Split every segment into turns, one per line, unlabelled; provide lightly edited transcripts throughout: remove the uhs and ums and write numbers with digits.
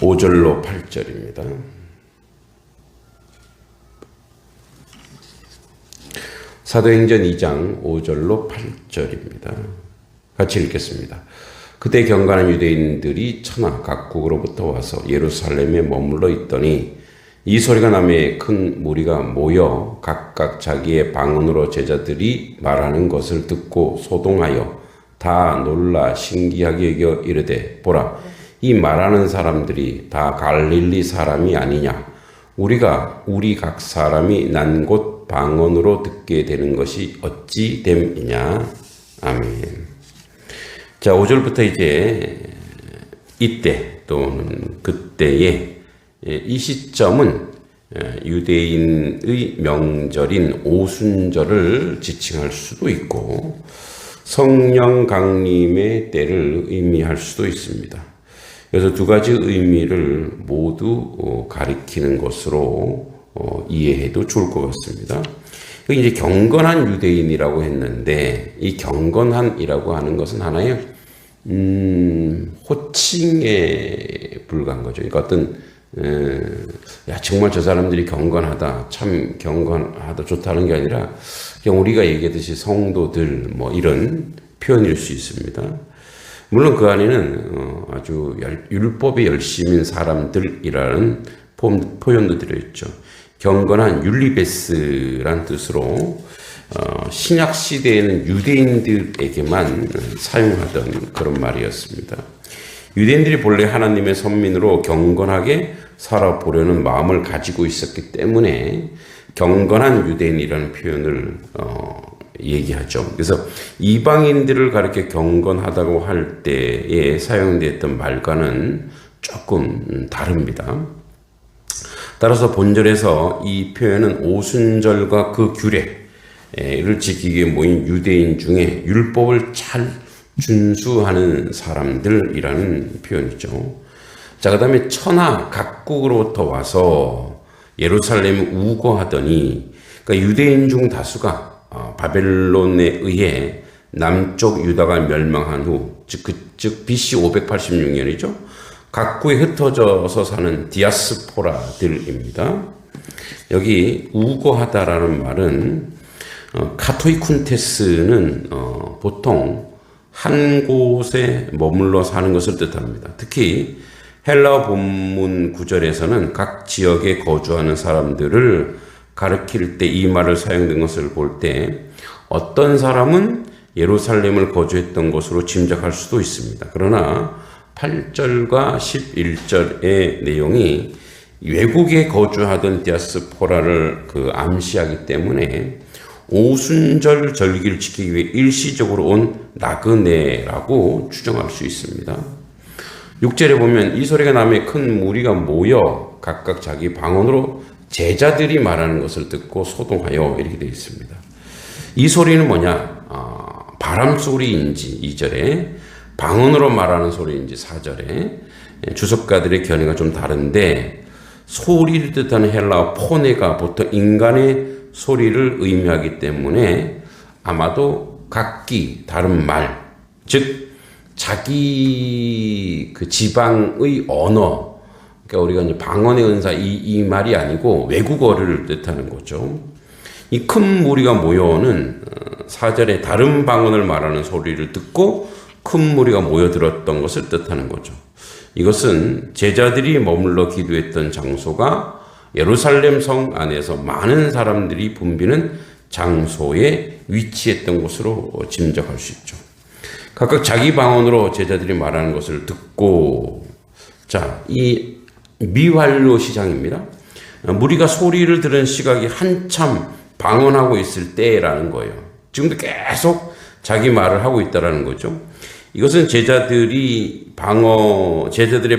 5절로 8절입니다. 사도행전 2장 5절로 8절입니다. 같이 읽겠습니다. 그때 경건한 유대인들이 천하 각국으로부터 와서 예루살렘에 머물러 있더니 이 소리가 나매 큰 무리가 모여 각각 자기의 방언으로 제자들이 말하는 것을 듣고 소동하여 다 놀라 신기하게 여겨 이르되 보라 이 말하는 사람들이 다 갈릴리 사람이 아니냐 우리가 우리 각 사람이 난 곳 방언으로 듣게 되는 것이 어찌 됨이냐. 아멘. 자, 5절부터 이제 이때 또는 그때의 이 시점은 유대인의 명절인 오순절을 지칭할 수도 있고 성령 강림의 때를 의미할 수도 있습니다. 그래서 두 가지 의미를 모두 가리키는 것으로 이해해도 좋을 것 같습니다. 이제 경건한 유대인이라고 했는데 이 경건한이라고 하는 것은 하나의 호칭에 불과한 거죠. 그러니까 어떤 야 정말 저 사람들이 경건하다, 참 경건하다, 좋다는 게 아니라 그냥 우리가 얘기하듯이 성도들 뭐 이런 표현일 수 있습니다. 물론 그 안에는 아주 율법에 열심인 사람들이라는 표현도 들어있죠. 경건한 율리베스란 뜻으로 신약 시대에는 유대인들에게만 사용하던 그런 말이었습니다. 유대인들이 본래 하나님의 선민으로 경건하게 살아보려는 마음을 가지고 있었기 때문에 경건한 유대인이라는 표현을 얘기하죠. 그래서 이방인들을 가리켜 경건하다고 할 때에 사용됐던 말과는 조금 다릅니다. 따라서 본절에서 이 표현은 오순절과 그 규례를 지키기 위해 모인 유대인 중에 율법을 잘 준수하는 사람들이라는 표현이죠. 자, 그 다음에 천하 각국으로부터 와서 예루살렘을 우거하더니 그러니까 유대인 중 다수가 바벨론에 의해 남쪽 유다가 멸망한 후 즉 BC 586년이죠. 각국에 흩어져서 사는 디아스포라들입니다. 여기 우거하다라는 말은 카토이쿤테스는 보통 한 곳에 머물러 사는 것을 뜻합니다. 특히 헬라어 본문 구절에서는 각 지역에 거주하는 사람들을 가리킬 때 이 말을 사용된 것을 볼 때 어떤 사람은 예루살렘을 거주했던 것으로 짐작할 수도 있습니다. 그러나 8절과 11절의 내용이 외국에 거주하던 디아스포라를 암시하기 때문에 오순절 절기를 지키기 위해 일시적으로 온 나그네라고 추정할 수 있습니다. 6절에 보면 이 소리가 나매 큰 무리가 모여 각각 자기 방언으로 제자들이 말하는 것을 듣고 소동하여 이렇게 되어 있습니다. 이 소리는 뭐냐? 바람 소리인지 2절에 방언으로 말하는 소리인지 4절에 주석가들의 견해가 좀 다른데 소리를 뜻하는 헬라어 포네가 보통 인간의 소리를 의미하기 때문에 아마도 각기 다른 말, 즉 자기 그 지방의 언어, 그러니까 우리가 이제 방언의 은사 이 말이 아니고 외국어를 뜻하는 거죠. 이 큰 무리가 모여오는 4절에 다른 방언을 말하는 소리를 듣고 큰 무리가 모여들었던 것을 뜻하는 거죠. 이것은 제자들이 머물러 기도했던 장소가 예루살렘 성 안에서 많은 사람들이 붐비는 장소에 위치했던 것으로 짐작할 수 있죠. 각각 자기 방언으로 제자들이 말하는 것을 듣고, 자, 이 미완료 시장입니다. 무리가 소리를 들은 시각이 한참 방언하고 있을 때라는 거예요. 지금도 계속 자기 말을 하고 있다라는 거죠. 이것은 제자들의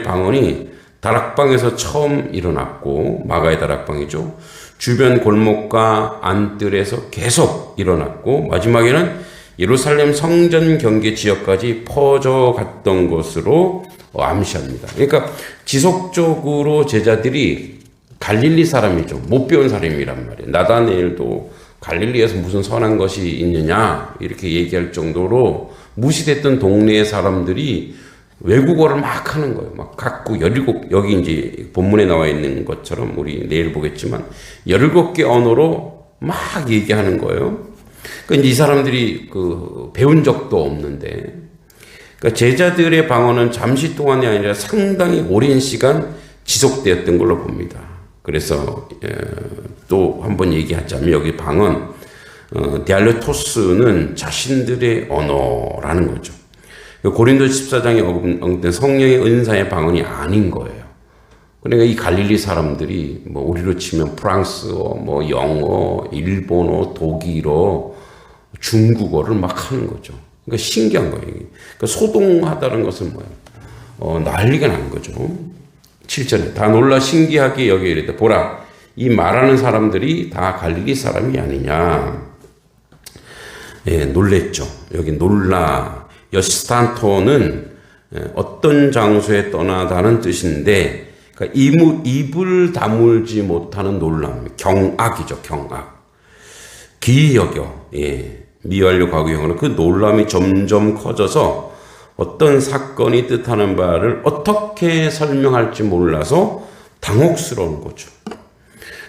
방언이 다락방에서 처음 일어났고, 마가의 다락방이죠. 주변 골목과 안뜰에서 계속 일어났고, 마지막에는 예루살렘 성전 경계 지역까지 퍼져갔던 것으로 암시합니다. 그러니까 지속적으로 제자들이 갈릴리 사람이죠. 못 배운 사람이란 말이에요. 나다니엘도 갈릴리에서 무슨 선한 것이 있느냐 이렇게 얘기할 정도로 무시됐던 동네의 사람들이 외국어를 막 하는 거예요. 막 각국 17, 여기 이제 본문에 나와 있는 것처럼 우리 내일 보겠지만 17개 언어로 막 얘기하는 거예요. 그러니까 이 사람들이 배운 적도 없는데, 그러니까 제자들의 방언은 잠시 동안이 아니라 상당히 오랜 시간 지속되었던 걸로 봅니다. 그래서 또 한번 얘기하자면 여기 방언, 디알레토스는 자신들의 언어라는 거죠. 고린도 14장에 언급된 성령의 은사의 방언이 아닌 거예요. 그러니까 이 갈릴리 사람들이 뭐 우리로 치면 프랑스어, 뭐 영어, 일본어, 독일어, 중국어를 막 하는 거죠. 그러니까 신기한 거예요. 그러니까 소동하다는 것은 뭐예요? 난리가 난 거죠. 7절에 다 놀라 신기하게 여겨 이랬다. 보라, 이 말하는 사람들이 다 갈릴리 사람이 아니냐. 예, 놀랬죠. 여기 놀라. 여스탄토는 어떤 장소에 떠나다는 뜻인데, 그러니까 입을 다물지 못하는 놀람, 경악이죠, 경악. 기이 여겨, 예, 미완료 과거형으로 그 놀람이 점점 커져서 어떤 사건이 뜻하는 바를 어떻게 설명할지 몰라서 당혹스러운 거죠.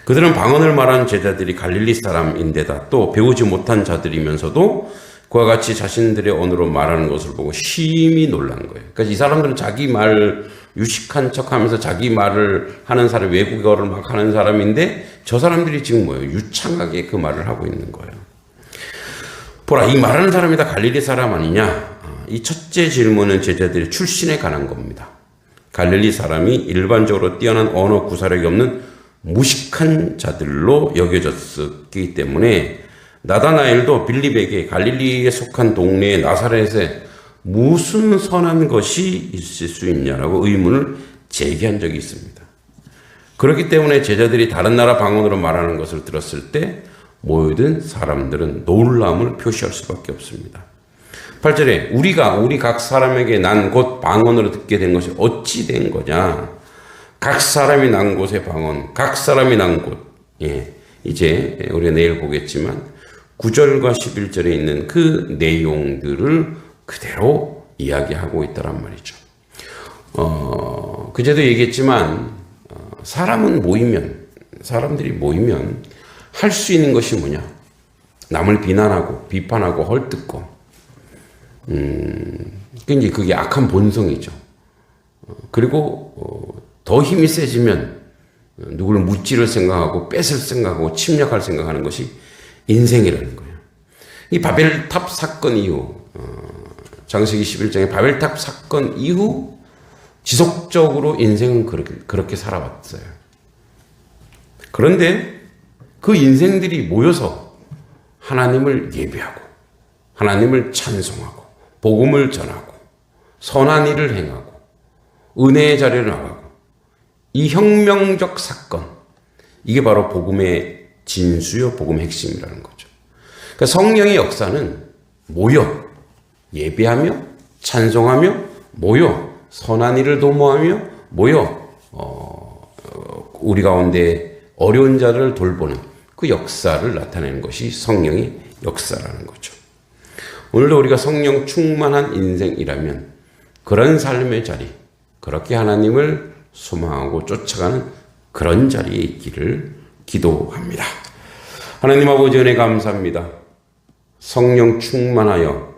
그들은 방언을 말하는 제자들이 갈릴리 사람인데다 또 배우지 못한 자들이면서도 그와 같이 자신들의 언어로 말하는 것을 보고 심히 놀란 거예요. 그러니까 이 사람들은 자기 말 유식한 척하면서 자기 말을 하는 사람, 외국어를 막 하는 사람인데 저 사람들이 지금 뭐예요? 유창하게 그 말을 하고 있는 거예요. 보라, 이 말하는 사람이 다 갈릴리 사람 아니냐? 이 첫째 질문은 제자들의 출신에 관한 겁니다. 갈릴리 사람이 일반적으로 뛰어난 언어 구사력이 없는 무식한 자들로 여겨졌기 때문에 나다나엘도 빌립에게 갈릴리에 속한 동네의 나사렛에 무슨 선한 것이 있을 수 있냐라고 의문을 제기한 적이 있습니다. 그렇기 때문에 제자들이 다른 나라 방언으로 말하는 것을 들었을 때 모여든 사람들은 놀람을 표시할 수밖에 없습니다. 8절에 우리 각 사람에게 난 곧 방언으로 듣게 된 것이 어찌 된 거냐. 각 사람이 난 곳의 방언, 각 사람이 난 곳. 예, 이제 우리가 내일 보겠지만 9절과 11절에 있는 그 내용들을 그대로 이야기하고 있다란 말이죠. 그제도 얘기했지만 사람들이 모이면 할 수 있는 것이 뭐냐? 남을 비난하고 비판하고 헐뜯고 이제 그게 악한 본성이죠. 그리고 더 힘이 세지면 누구를 무찌를 생각하고 뺏을 생각하고 침략할 생각하는 것이 인생이라는 거예요. 이 바벨탑 사건 이후 창세기 11장의 바벨탑 사건 이후 지속적으로 인생은 그렇게 살아왔어요. 그런데 그 인생들이 모여서 하나님을 예배하고 하나님을 찬송하고 복음을 전하고 선한 일을 행하고 은혜의 자리를 나가고 이 혁명적 사건, 이게 바로 복음의 진수요 복음의 핵심이라는 거죠. 그러니까 성령의 역사는 모여 예배하며 찬송하며 모여 선한 일을 도모하며 모여 우리 가운데 어려운 자를 돌보는 그 역사를 나타내는 것이 성령의 역사라는 거죠. 오늘도 우리가 성령 충만한 인생이라면 그런 삶의 자리, 그렇게 하나님을 소망하고 쫓아가는 그런 자리에 있기를 기도합니다. 하나님 아버지 은혜 감사합니다. 성령 충만하여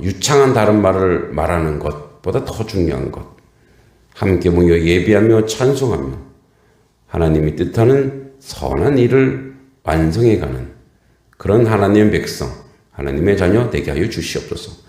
유창한 다른 말을 말하는 것보다 더 중요한 것, 함께 모여 예배하며 찬송하며 하나님이 뜻하는 선한 일을 완성해가는 그런 하나님의 백성, 하나님의 자녀 되게 하여 주시옵소서.